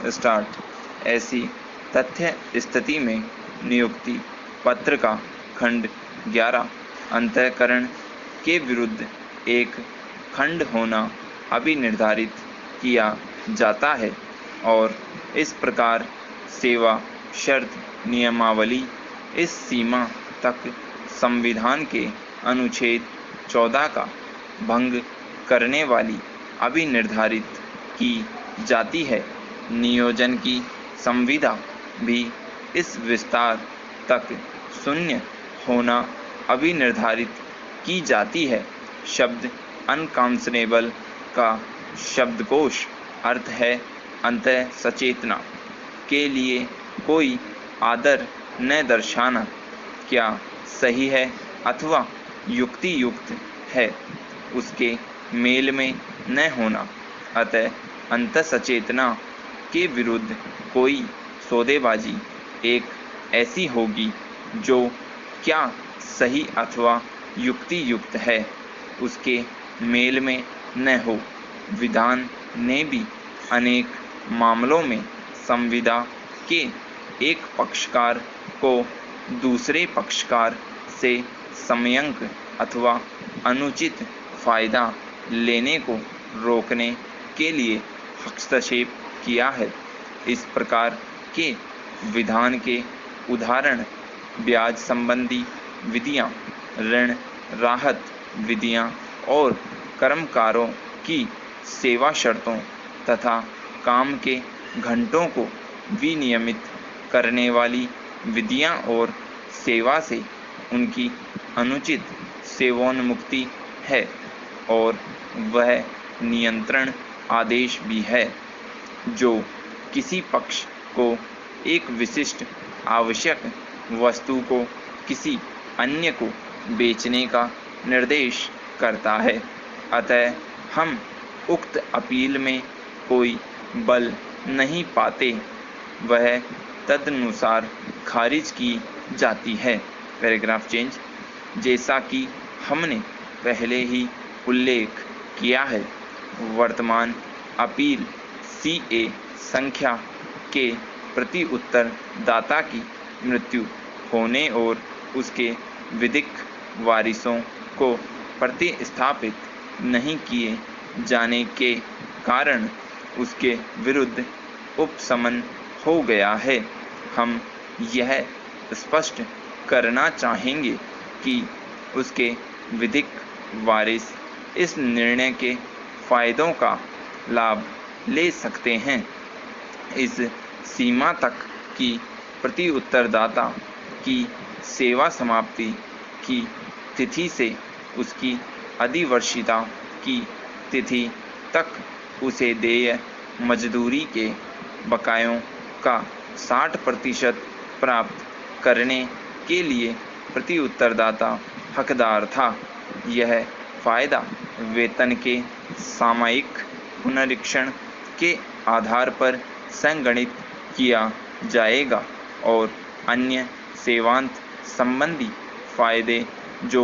Start. ऐसी तथ्य स्थिति में नियुक्ति पत्र का खंड 11 अंतःकरण के विरुद्ध एक खंड होना अभी निर्धारित किया जाता है और इस प्रकार सेवा शर्त नियमावली इस सीमा तक संविधान के अनुच्छेद 14 का भंग करने वाली अभी निर्धारित की जाती है। नियोजन की संविदा भी इस विस्तार तक शून्य होना अभी निर्धारित की जाती है। शब्द अनकाउंसलेबल का शब्दकोश अर्थ है अंतः सचेतना के लिए कोई आदर न दर्शाना। क्या सही है अथवा युक्ति युक्त है उसके मेल में न होना। अतः अंतः सचेतना के विरुद्ध कोई सौदेबाजी एक ऐसी होगी जो क्या सही अथवा युक्ति युक्त है उसके मेल में न हो। विधान ने भी अनेक मामलों में संविदा के एक पक्षकार को दूसरे पक्षकार से समयंक अथवा अनुचित फायदा लेने को रोकने के लिए हस्तक्षेप किया है। इस प्रकार के विधान के उदाहरण ब्याज संबंधी विधियां, ऋण राहत विधियां और कर्मकारों की सेवा शर्तों तथा काम के घंटों को विनियमित करने वाली विधियां और सेवा से उनकी अनुचित सेवोन्मुक्ति है और वह नियंत्रण आदेश भी है जो किसी पक्ष को एक विशिष्ट आवश्यक वस्तु को किसी अन्य को बेचने का निर्देश करता है। अतः हम उक्त अपील में कोई बल नहीं पाते, वह तदनुसार खारिज की जाती है। Paragraph change. जैसा कि हमने पहले ही उल्लेख किया है, वर्तमान अपील CA संख्या के प्रति उत्तरदाता की मृत्यु होने और उसके विधिक वारिसों को प्रतिस्थापित नहीं किए जाने के कारण उसके विरुद्ध उपशमन हो गया है। हम यह स्पष्ट करना चाहेंगे कि उसके विधिक वारिस इस निर्णय के फायदों का लाभ ले सकते हैं। इस सीमा तक कि प्रति उत्तरदाता की सेवा समाप्ति की तिथि से उसकी अधिवर्षिता की तिथि तक उसे देय मजदूरी के बकायों का 60% प्राप्त करने के लिए प्रति उत्तरदाता हकदार था। यह फायदा वेतन के सामयिक पुनरीक्षण के आधार पर संगणित किया जाएगा और अन्य सेवांत संबंधी फायदे जो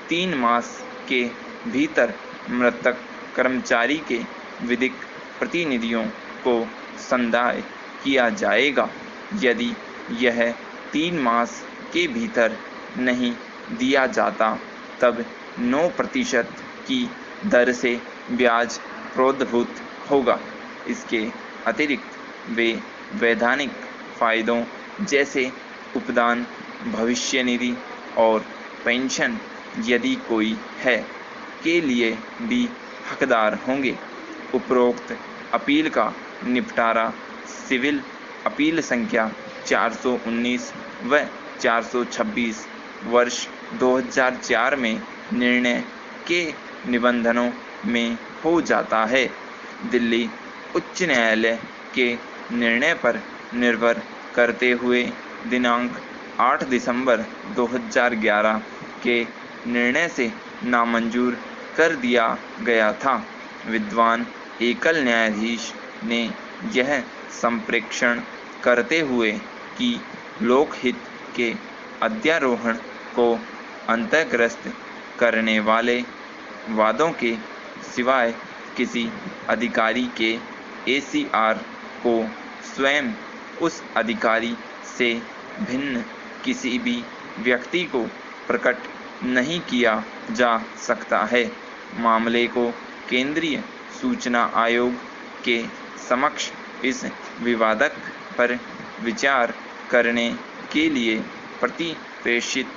3 मास के भीतर मृतक कर्मचारी के विधिक प्रतिनिधियों को संदाय किया जाएगा। यदि यह 3 मास के भीतर नहीं दिया जाता तब 9% की दर से ब्याज प्रोद्भूत होगा। इसके अतिरिक्त वे वैधानिक फायदों जैसे उपदान, भविष्य निधि और पेंशन यदि कोई है के लिए भी हकदार होंगे। उपरोक्त अपील का निपटारा सिविल अपील संख्या 419 व 426 वर्ष 2004 में निर्णय के निबंधनों में हो जाता है। दिल्ली उच्च न्यायालय के निर्णय पर निर्भर करते हुए दिनांक 8 दिसंबर 2011 के निर्णय से नामंजूर कर दिया गया था। विद्वान एकल न्यायाधीश ने यह संप्रेक्षण करते हुए कि लोकहित के अध्यारोहण को अंतःग्रस्त करने वाले वादों के सिवाय किसी अधिकारी के ACR को स्वयं उस अधिकारी से भिन्न किसी भी व्यक्ति को प्रकट नहीं किया जा सकता है। मामले को केंद्रीय सूचना आयोग के समक्ष इस विवादक पर विचार करने के लिए प्रतिप्रेषित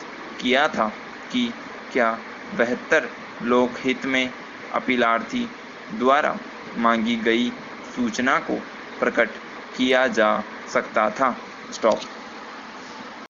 किया था कि क्या बेहतर लोकहित में अपीलार्थी द्वारा मांगी गई सूचना को प्रकट किया जा सकता था। स्टॉप।